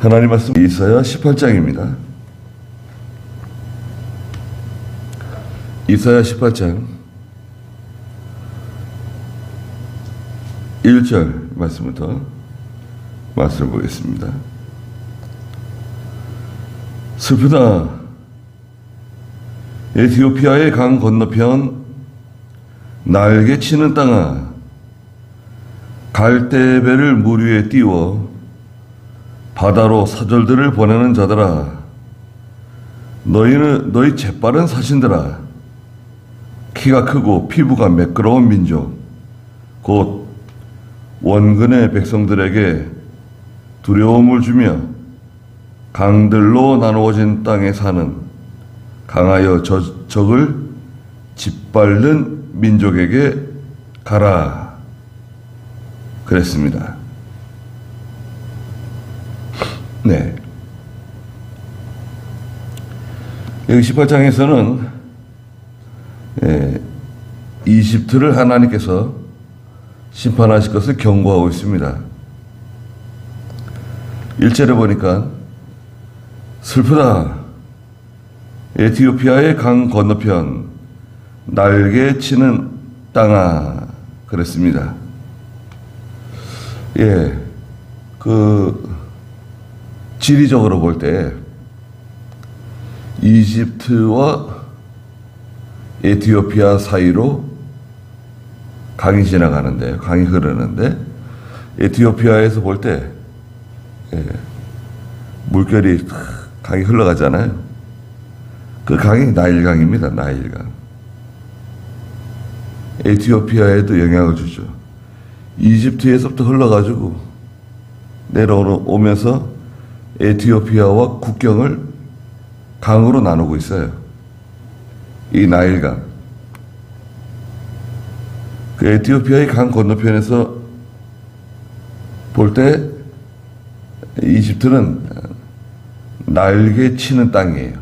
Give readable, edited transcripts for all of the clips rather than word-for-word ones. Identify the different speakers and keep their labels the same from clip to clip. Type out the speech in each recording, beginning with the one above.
Speaker 1: 하나님 말씀 이사야 18장입니다. 이사야 18장 1절 말씀부터 말씀을 보겠습니다. 슬프다. 에티오피아의 강 건너편 날개 치는 땅아, 갈대배를 물 위에 띄워 바다로 사절들을 보내는 자들아, 너희 재빠른 사신들아, 키가 크고 피부가 매끄러운 민족, 곧 원근의 백성들에게 두려움을 주며 강들로 나누어진 땅에 사는 강하여 적을 짓밟는 민족에게 가라. 그랬습니다. 네. 여기 18장에서는 이집트를 하나님께서 심판하실 것을 경고하고 있습니다. 1절에 보니까 슬프다. 에티오피아의 강 건너편 날개 치는 땅아, 그랬습니다. 지리적으로 볼 때 이집트와 에티오피아 사이로 강이 지나가는데, 강이 흐르는데, 에티오피아에서 볼 때 물결이 강이 흘러가잖아요. 그 강이 나일강입니다. 나일강. 에티오피아에도 영향을 주죠. 이집트에서부터 흘러가지고 내려오면서 에티오피아와 국경을 강으로 나누고 있어요. 이 나일강. 그 에티오피아의 강 건너편에서 볼 때 이집트는 날개 치는 땅이에요.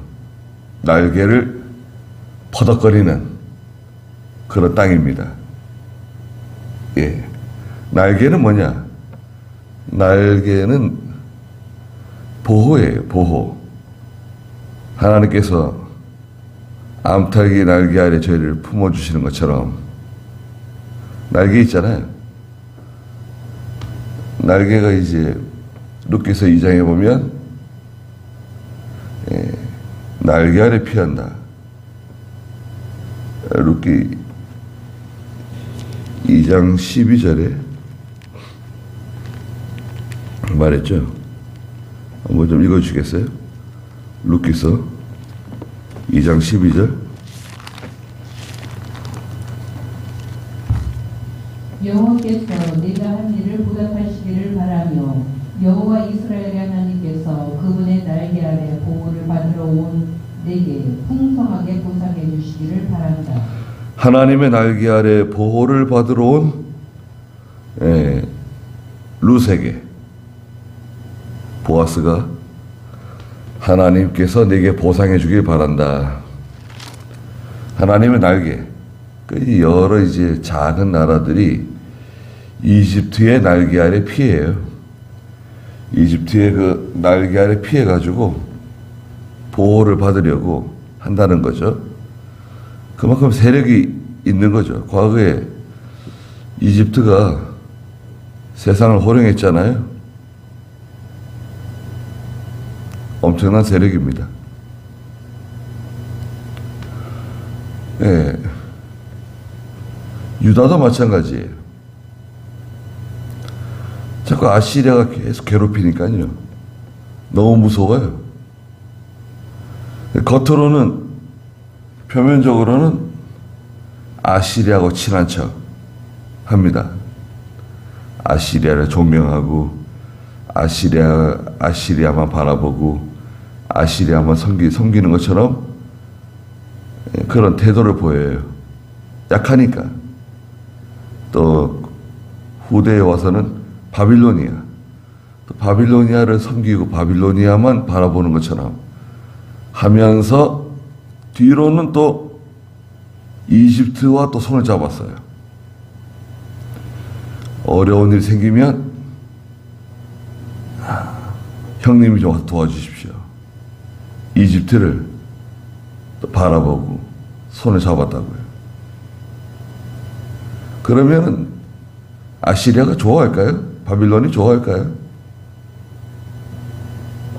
Speaker 1: 날개를 퍼덕거리는 그런 땅입니다. 날개는 뭐냐? 날개는 보호예요, 보호. 하나님께서 암탉이 날개 아래 저희를 품어주시는 것처럼 날개 있잖아요. 날개가 이제 룻기서 2장에 보면 날개 아래 피한다. 룻기 2장 12절에 말했죠. 한번 좀 읽어주시겠어요? 룻기서 2장 12절.
Speaker 2: 여호와께서 내가 한 일을 보답하시기를 바라며 여호와 이스라엘의 하나님께서 그분의 날개 아래 보호를 받으러 온 내게 풍성하게 보상해 주시기를 바란다.
Speaker 1: 하나님의 날개 아래 보호를 받으러 온 룻에게 보아스가 하나님께서 내게 보상해 주길 바란다. 하나님의 날개. 그 여러 이제 작은 나라들이 이집트의 날개 아래 피해요. 이집트의 그 날개 아래 피해 가지고 보호를 받으려고 한다는 거죠. 그만큼 세력이 있는 거죠. 과거에 이집트가 세상을 호령했잖아요. 엄청난 세력입니다. 유다도 마찬가지예요. 자꾸 아시리아가 계속 괴롭히니까요. 너무 무서워요. 겉으로는, 표면적으로는 아시리아하고 친한 척 합니다. 아시리아를 존경하고, 아시리아만 바라보고, 아시리아만 섬기는 것처럼 그런 태도를 보여요. 약하니까. 또 후대에 와서는 바빌로니아, 또 바빌로니아를 섬기고 바빌로니아만 바라보는 것처럼 하면서 뒤로는 또 이집트와 또 손을 잡았어요. 어려운 일이 생기면 형님이 좀 도와주십시오. 이집트를 바라보고 손을 잡았다고요. 그러면은 아시리아가 좋아할까요? 바빌론이 좋아할까요?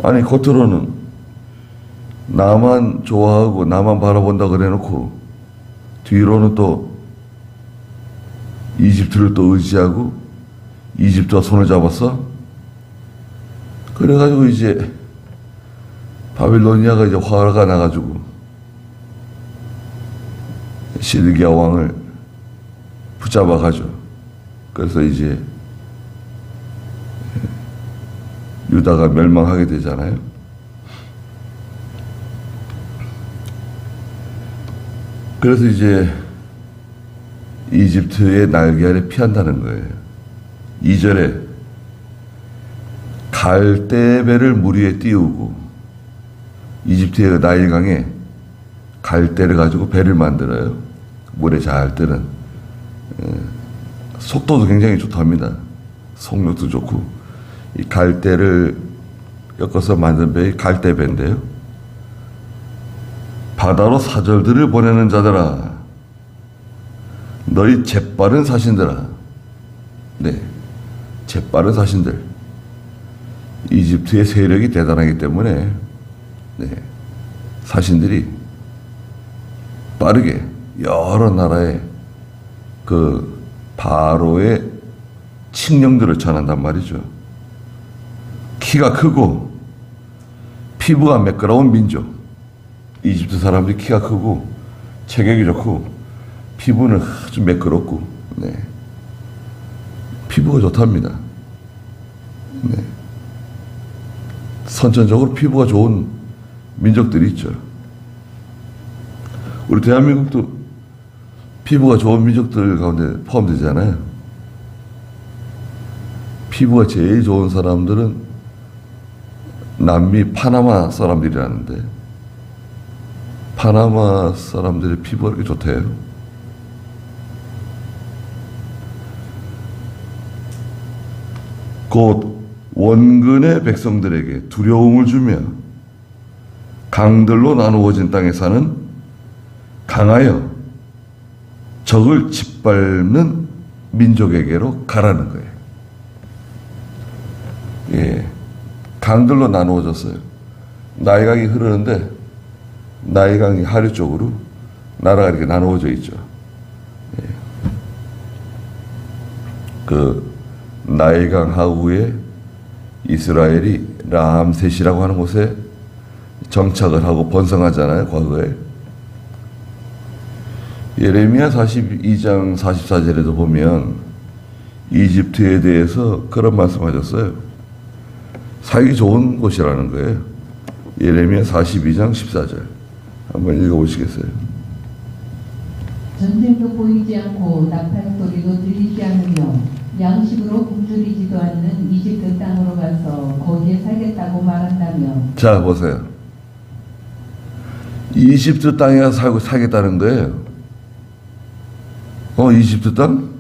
Speaker 1: 아니 겉으로는 나만 좋아하고 나만 바라본다 그래놓고 뒤로는 또 이집트를 또 의지하고 이집트와 손을 잡았어? 그래가지고 이제 바빌로니아가 이제 화가 나가지고 시드기야 왕을 붙잡아가죠. 그래서 이제 유다가 멸망하게 되잖아요. 그래서 이제 이집트의 날개 아래 피한다는 거예요. 2절에 갈대배를 물 위에 띄우고 이집트의 나일강에 갈대를 가지고 배를 만들어요. 물에 잘 뜨는. 속도도 굉장히 좋답니다. 속력도 좋고 이 갈대를 엮어서 만든 배이 갈대배인데요. 바다로 사절들을 보내는 자들아 너희 재빠른 사신들아. 네, 재빠른 사신들. 이집트의 세력이 대단하기 때문에 네, 사신들이 빠르게 여러 나라의 그 바로의 칙령들을 전한단 말이죠. 키가 크고 피부가 매끄러운 민족. 이집트 사람들이 키가 크고 체격이 좋고 피부는 아주 매끄럽고 네. 피부가 좋답니다. 네. 선천적으로 피부가 좋은 민족들이 있죠. 우리 대한민국도 피부가 좋은 민족들 가운데 포함되잖아요. 피부가 제일 좋은 사람들은 남미 파나마 사람들이라는데 파나마 사람들의 피부가 이렇게 좋대요. 곧 원근의 백성들에게 두려움을 주며 강들로 나누어진 땅에 사는 강하여 적을 짓밟는 민족에게로 가라는 거예요. 예, 강들로 나누어졌어요. 나일강이 흐르는데 나일강이 하류 쪽으로 나라가 이렇게 나누어져 있죠. 예. 그 나일강 하구에 이스라엘이 람셋이라고 하는 곳에 정착을 하고 번성하잖아요, 과거에. 예레미야 42장 44절에도 보면 이집트에 대해서 그런 말씀하셨어요. 살기 좋은 곳이라는 거예요. 예레미야 42장 14절. 한번 읽어보시겠어요?
Speaker 2: 전쟁도 보이지 않고 나팔 소리도 들리지 않으며 양식으로 굶주리지도 않는 이집트 땅으로 가서 거기에 살겠다고 말한다며.
Speaker 1: 자, 보세요. 이집트 땅에 가서 살겠다는 거예요. 이집트 땅?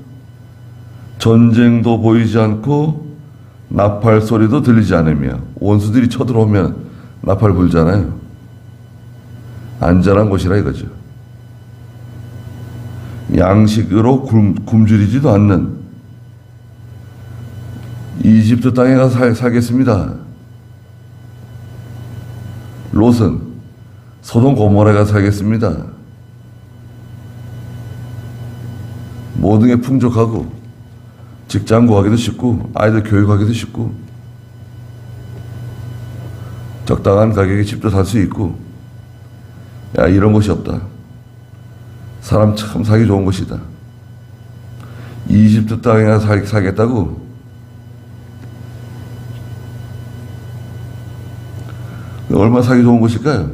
Speaker 1: 전쟁도 보이지 않고 나팔 소리도 들리지 않으며 원수들이 쳐들어오면 나팔 불잖아요. 안전한 곳이라 이거죠. 양식으로 굶주리지도 않는 이집트 땅에 가서 살겠습니다. 롯은 소돔 고모라에 가서 살겠습니다. 모든 게 풍족하고 직장 구하기도 쉽고 아이들 교육하기도 쉽고 적당한 가격에 집도 살 수 있고 야 이런 곳이 없다. 사람 참 살기 좋은 곳이다. 이집트 땅에 가서 살겠다고? 얼마나 살기 좋은 곳일까요?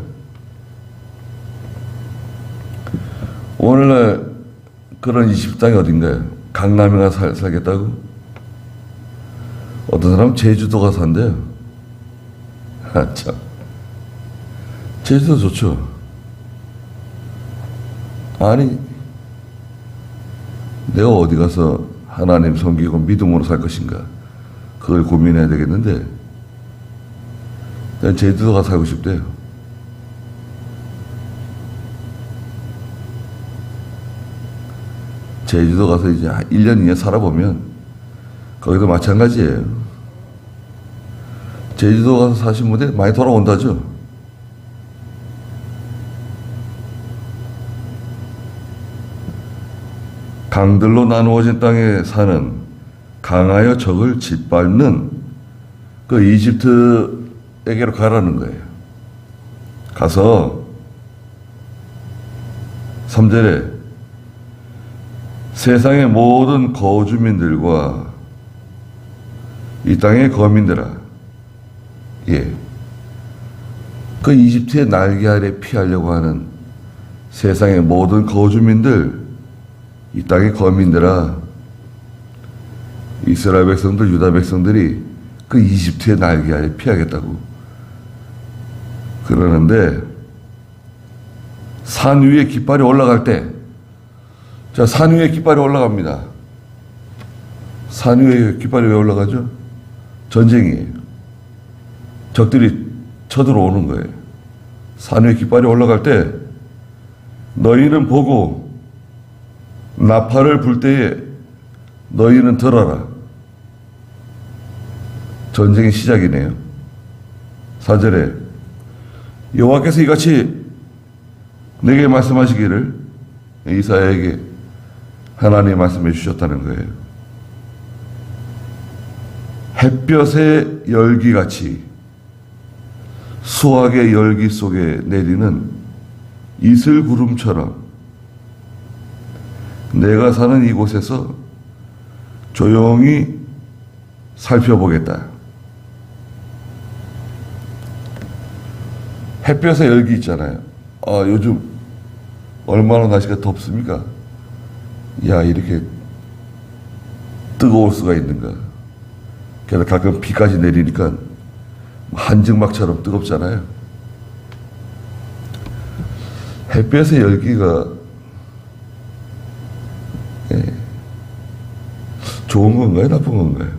Speaker 1: 오늘날 그런 이집트 땅이 어딘가요? 강남에 가서 살겠다고? 어떤 사람은 제주도 가서 산대요. 참. 제주도 좋죠. 아니, 내가 어디 가서 하나님 섬기고 믿음으로 살 것인가? 그걸 고민해야 되겠는데, 제주도 가서 살고 싶대요. 제주도 가서 이제 1년, 2년 살아보면 거기도 마찬가지예요. 제주도 가서 사신 분들 많이 돌아온다죠. 강들로 나누어진 땅에 사는 강하여 적을 짓밟는 그 이집트에게로 가라는 거예요. 가서 3절에 세상의 모든 거주민들과 이 땅의 거민들아, 예, 그 이집트의 날개 아래 피하려고 하는 세상의 모든 거주민들, 이 땅의 거민들아, 이스라엘 백성들, 유다 백성들이 그 이집트의 날개 아래 피하겠다고 그러는데, 산 위에 깃발이 올라갈 때, 자, 산 위에 깃발이 올라갑니다. 산 위에 깃발이 왜 올라가죠? 전쟁이에요. 적들이 쳐들어오는 거예요. 산 위에 깃발이 올라갈 때 너희는 보고 나팔을 불 때에 너희는 들어라. 전쟁의 시작이네요. 4절에 여호와께서 이같이 내게 말씀하시기를, 이사야에게 하나님이 말씀해 주셨다는 거예요. 햇볕의 열기같이 수확의 열기 속에 내리는 이슬 구름처럼 내가 사는 이곳에서 조용히 살펴보겠다. 햇볕의 열기 있잖아요. 요즘 얼마나 날씨가 덥습니까? 야, 이렇게 뜨거울 수가 있는가. 게다가 가끔 비까지 내리니까 한증막처럼 뜨겁잖아요. 햇볕의 열기가, 예, 좋은 건가요? 나쁜 건가요?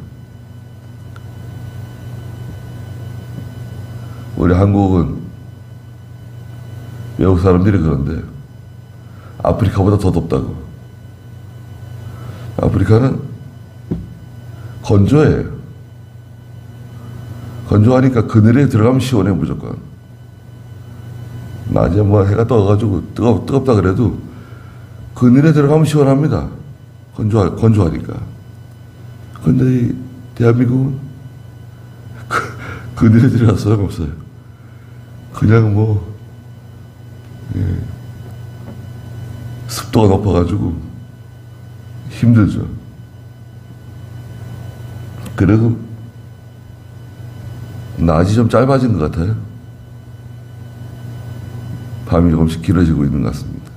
Speaker 1: 우리 한국은 외국 사람들이 그런데 아프리카보다 더 덥다고. 아프리카는 건조해요. 건조하니까 그늘에 들어가면 시원해, 무조건. 낮에 뭐 해가 떠가지고 뜨겁다 그래도 그늘에 들어가면 시원합니다. 건조하니까. 근데 이 대한민국은 그늘에 들어갈 수가 없어요. 그냥 뭐, 예, 습도가 높아가지고 힘들죠. 그리고 낮이 좀 짧아진 것 같아요. 밤이 조금씩 길어지고 있는 것 같습니다.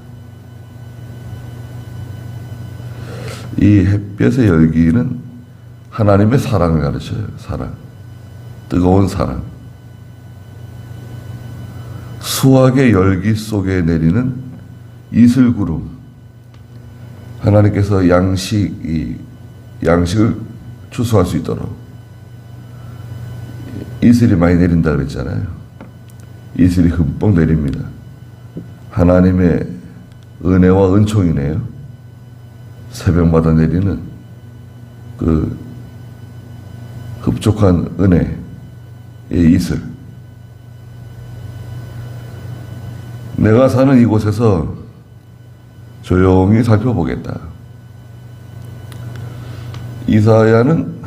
Speaker 1: 이 햇볕의 열기는 하나님의 사랑을 가르쳐요. 사랑. 뜨거운 사랑. 수확의 열기 속에 내리는 이슬구름. 하나님께서 양식을 추수할 수 있도록 이슬이 많이 내린다 그랬잖아요. 이슬이 흠뻑 내립니다. 하나님의 은혜와 은총이네요. 새벽마다 내리는 그 흡족한 은혜의 이슬. 내가 사는 이곳에서 조용히 살펴보겠다. 이사야는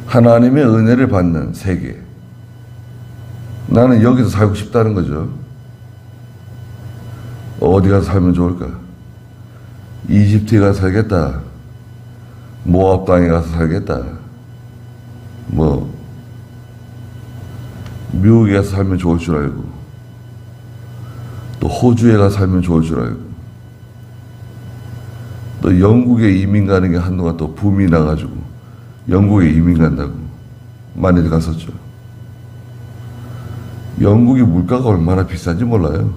Speaker 1: 하나님의 은혜를 받는 세계. 나는 여기서 살고 싶다는 거죠. 어디 가서 살면 좋을까? 이집트에 가서 살겠다. 모압 땅에 가서 살겠다. 뭐 미국에 가서 살면 좋을 줄 알고, 또 호주에 가서 살면 좋을 줄 알고, 또 영국에 이민 가는 게 한동안 또 붐이 나가지고 영국에 이민 간다고 많이들 갔었죠. 영국이 물가가 얼마나 비싼지 몰라요.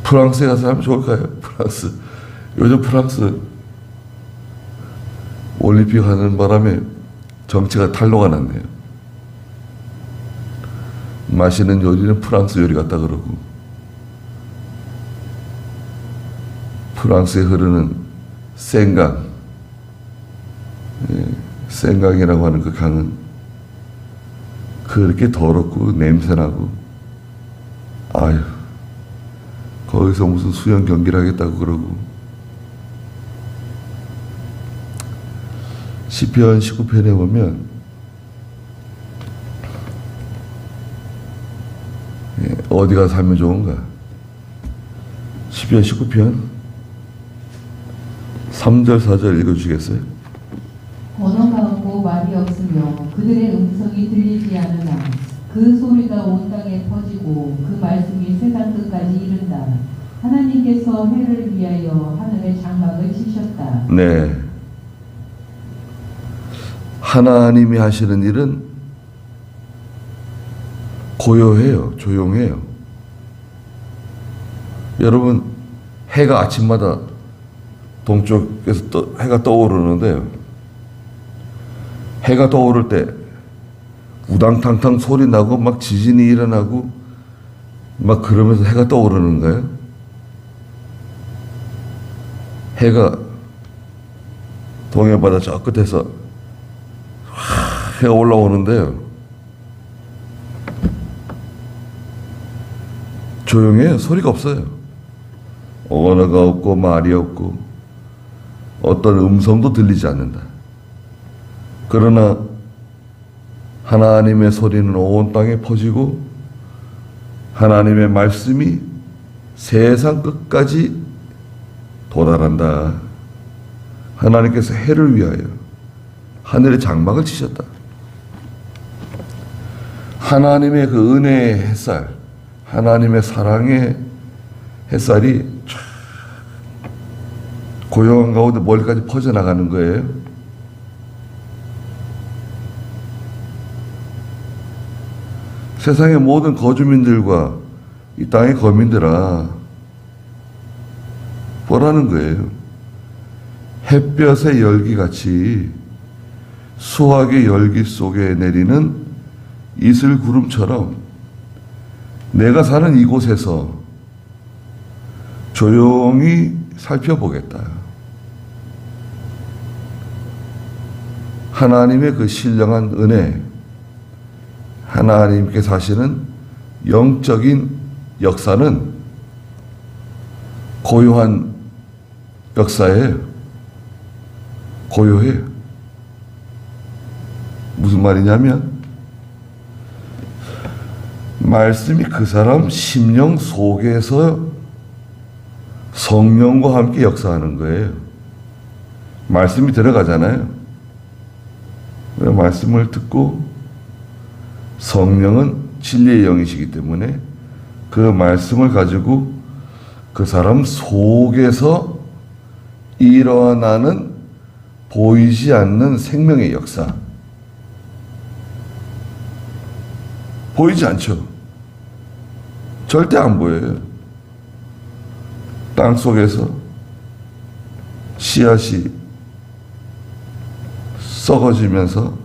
Speaker 1: 프랑스에 가서 하면 좋을까요? 프랑스. 요즘 프랑스 올림픽 하는 바람에 정치가 탄로가 났네요. 마시는 요리는 프랑스 요리 같다 그러고, 프랑스에 흐르는 생강, 생강이라고 하는 그 강은 그렇게 더럽고 냄새나고, 아유, 거기서 무슨 수영 경기를 하겠다고 그러고. 시편 19편에 보면 어디가 살면 좋은가? 시편 19편 3절 4절 읽어주시겠어요?
Speaker 2: 언어가 없고 말이 없으며 그들의 음성이 들리지 않으나 그 소리가 온 땅에 퍼지고 그 말씀이 세상 끝까지 이른다. 하나님께서 해를 위하여 하늘의 장막을 치셨다.
Speaker 1: 네. 하나님이 하시는 일은 고요해요. 조용해요. 여러분, 해가 아침마다 동쪽에서 해가 떠오르는데요. 해가 떠오를 때 우당탕탕 소리 나고 막 지진이 일어나고 막 그러면서 해가 떠오르는 거예요. 해가 동해바다 저 끝에서 해가 올라오는데요. 조용해요. 소리가 없어요. 언어가 없고 말이 없고 어떤 음성도 들리지 않는다. 그러나 하나님의 소리는 온 땅에 퍼지고 하나님의 말씀이 세상 끝까지 도달한다. 하나님께서 해를 위하여 하늘의 장막을 치셨다. 하나님의 그 은혜의 햇살, 하나님의 사랑의 햇살이 쫙 고요한 가운데 멀리까지 퍼져나가는 거예요. 세상의 모든 거주민들과 이 땅의 거민들아, 보라는 거예요. 햇볕의 열기같이 수확의 열기 속에 내리는 이슬 구름처럼 내가 사는 이곳에서 조용히 살펴보겠다. 하나님의 그 신령한 은혜, 하나님께서 하시는 영적인 역사는 고요한 역사예요. 고요해요. 무슨 말이냐면 말씀이 그 사람 심령 속에서 성령과 함께 역사하는 거예요. 말씀이 들어가잖아요. 말씀을 듣고 성령은 진리의 영이시기 때문에 그 말씀을 가지고 그 사람 속에서 일어나는 보이지 않는 생명의 역사. 보이지 않죠. 절대 안 보여요. 땅 속에서 씨앗이 썩어지면서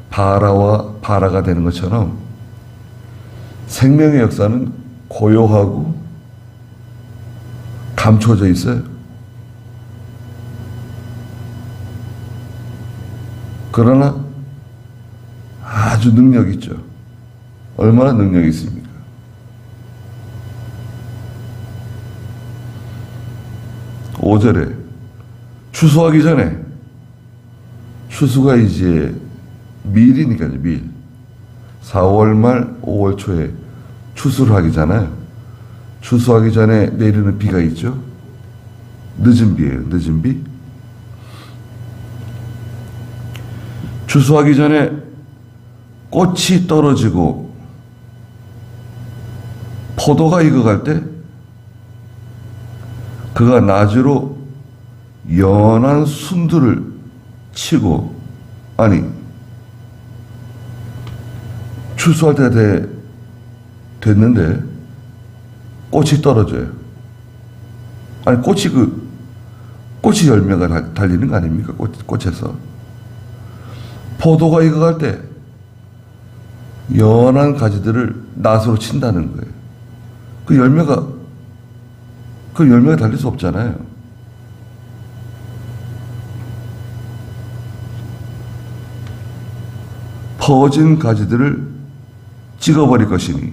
Speaker 1: 바라가 되는 것처럼 생명의 역사는 고요하고 감춰져 있어요. 그러나 아주 능력 있죠. 얼마나 능력이 있습니까? 오절에 추수하기 전에, 추수가 이제 밀이니까요. 밀. 4월 말 5월 초에 추수를 하기잖아요. 추수하기 전에 내리는 비가 있죠. 늦은 비예요. 늦은 비. 추수하기 전에 꽃이 떨어지고 포도가 익어갈 때 그가 나주로 연한 순들을 치고, 아니 추수할 때 됐는데 꽃이 떨어져요. 아니 꽃이 열매가 달리는 거 아닙니까? 꽃에서 포도가 익어갈 때 연한 가지들을 낫으로 친다는 거예요. 그 열매가 달릴 수 없잖아요. 퍼진 가지들을 찍어버릴 것이니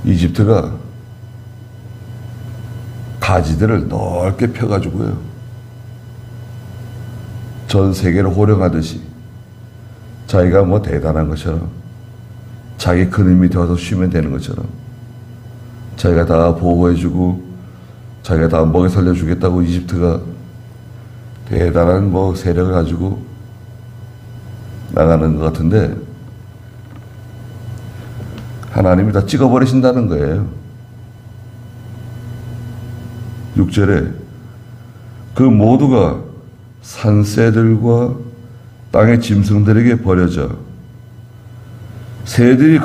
Speaker 1: 이집트가 가지들을 넓게 펴가지고요, 전 세계를 호령하듯이 자기가 뭐 대단한 것처럼, 자기 큰 힘이 되어서 쉬면 되는 것처럼, 자기가 다 보호해주고 자기가 다 먹여 살려주겠다고 이집트가 대단한 뭐 세력을 가지고 나가는 것 같은데, 하나님이 다 찍어버리신다는 거예요. 6절에 그 모두가 산새들과 땅의 짐승들에게 버려져 새들이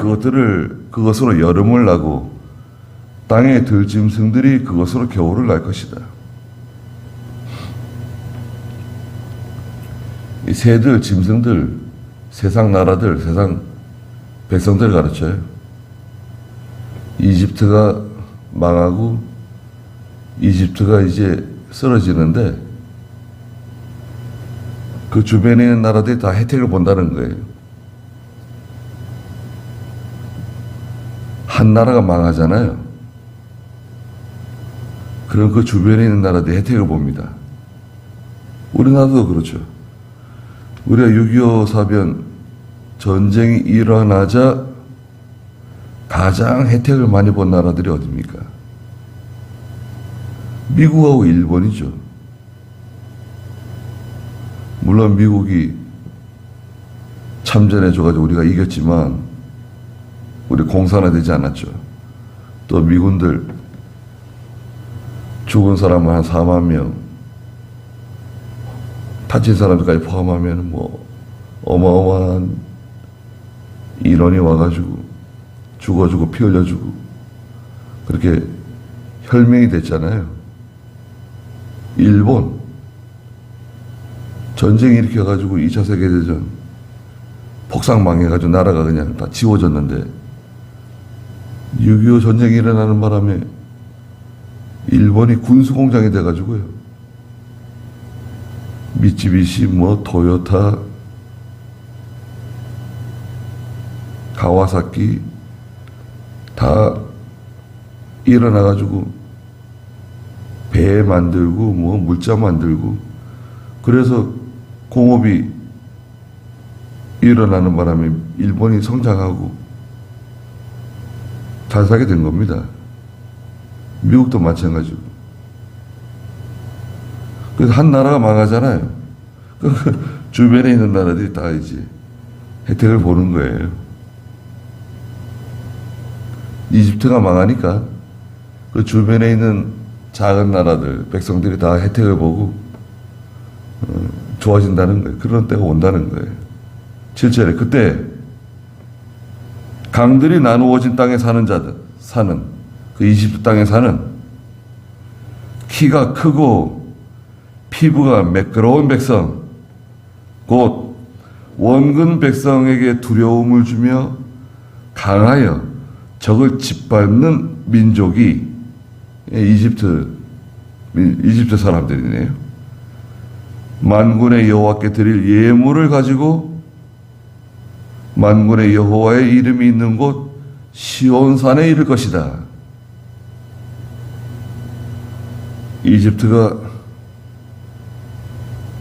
Speaker 1: 그것으로 여름을 나고 땅의 들짐승들이 그것으로 겨울을 날 것이다. 이 새들, 짐승들, 세상 나라들, 세상 백성들 가르쳐요. 이집트가 망하고 이집트가 이제 쓰러지는데 그 주변에 있는 나라들이 다 혜택을 본다는 거예요. 한 나라가 망하잖아요. 그럼 그 주변에 있는 나라들이 혜택을 봅니다. 우리나라도 그렇죠. 우리가 6.25 사변 전쟁이 일어나자 가장 혜택을 많이 본 나라들이 어디입니까? 미국하고 일본이죠. 물론 미국이 참전해줘가지고 우리가 이겼지만 우리 공산화되지 않았죠. 또 미군들 죽은 사람은 한 4만 명, 다친 사람들까지 포함하면 뭐 어마어마한 인원이 와가지고 죽어주고 피 흘려주고 그렇게 혈맹이 됐잖아요. 일본 전쟁 일으켜가지고 2차 세계대전 폭삭 망해가지고 나라가 그냥 다 지워졌는데 6.25 전쟁이 일어나는 바람에 일본이 군수공장이 돼가지고요, 미쓰비시, 뭐 토요타, 가와사키 다 일어나가지고 배 만들고 뭐 물자 만들고, 그래서 공업이 일어나는 바람에 일본이 성장하고 잘 살게 된 겁니다. 미국도 마찬가지고. 그래서 한 나라가 망하잖아요. 주변에 있는 나라들이 다 이제 혜택을 보는 거예요. 이집트가 망하니까 그 주변에 있는 작은 나라들, 백성들이 다 혜택을 보고 좋아진다는 거예요. 그런 때가 온다는 거예요. 7절에 그때 강들이 나누어진 땅에 사는 그 이집트 땅에 사는 키가 크고 피부가 매끄러운 백성, 곧 원근 백성에게 두려움을 주며 강하여 적을 짓밟는 민족이 이집트 사람들이네요. 만군의 여호와께 드릴 예물을 가지고 만군의 여호와의 이름이 있는 곳 시온산에 이를 것이다. 이집트가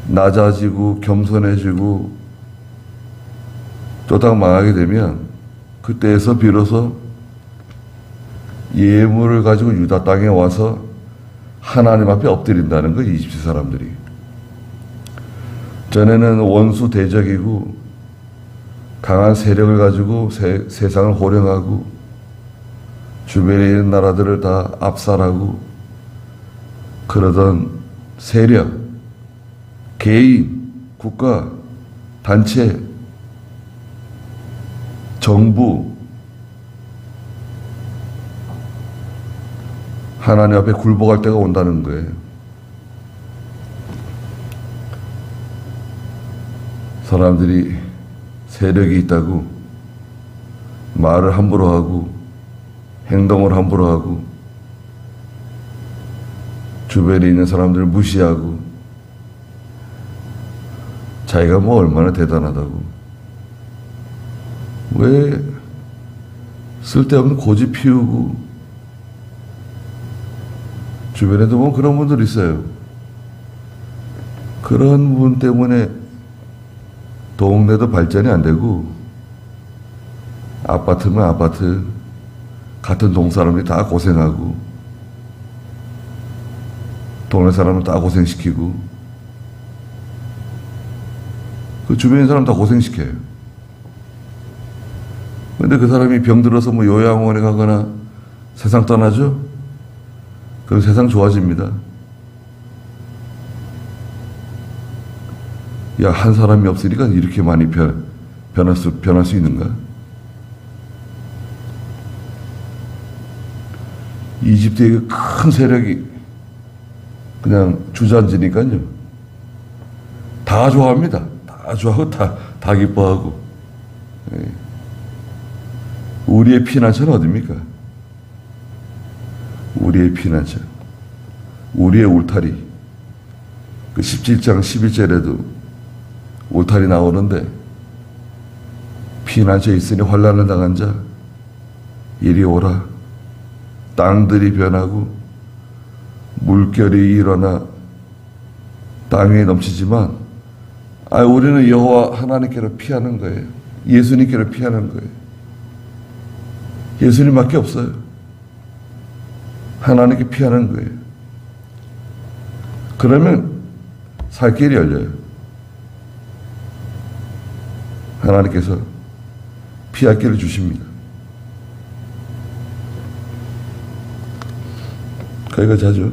Speaker 1: 낮아지고 겸손해지고 또다시 망하게 되면 그때에서 비로소 예물을 가지고 유다 땅에 와서 하나님 앞에 엎드린다는 거예요. 이집트 사람들이. 전에는 원수 대적이고 강한 세력을 가지고 세상을 호령하고 주변에 있는 나라들을 다 압살하고 그러던 세력, 개인, 국가, 단체, 정부, 하나님 앞에 굴복할 때가 온다는 거예요. 사람들이 세력이 있다고 말을 함부로 하고 행동을 함부로 하고 주변에 있는 사람들을 무시하고 자기가 뭐 얼마나 대단하다고 왜 쓸데없는 고집 피우고 주변에도 뭐 그런 분들 있어요. 그런 분 때문에 동네도 발전이 안 되고 아파트면 아파트 같은 동 사람들이 다 고생하고 동네 사람은 다 고생시키고 그 주변의 사람 다 고생시켜요. 근데 그 사람이 병들어서 뭐 요양원에 가거나 세상 떠나죠? 그럼 세상 좋아집니다. 야, 한 사람이 없으니까 이렇게 많이 변할 수 있는가? 이집트의 그 큰 세력이 그냥 주저앉으니까요. 다 좋아합니다. 다 좋아하고 다 기뻐하고. 예. 우리의 피난처는 어디입니까? 우리의 피난처. 우리의 울타리. 그 17장 11절에도 울타리 나오는데 피난처에 있으니 환난을 당한 자 이리 오라. 땅들이 변하고 물결이 일어나 땅 위에 넘치지만 우리는 여호와 하나님께로 피하는 거예요. 예수님께로 피하는 거예요. 예수님밖에 없어요. 하나님께 피하는 거예요. 그러면 살 길이 열려요. 하나님께서 피할 길을 주십니다. 거기가 자주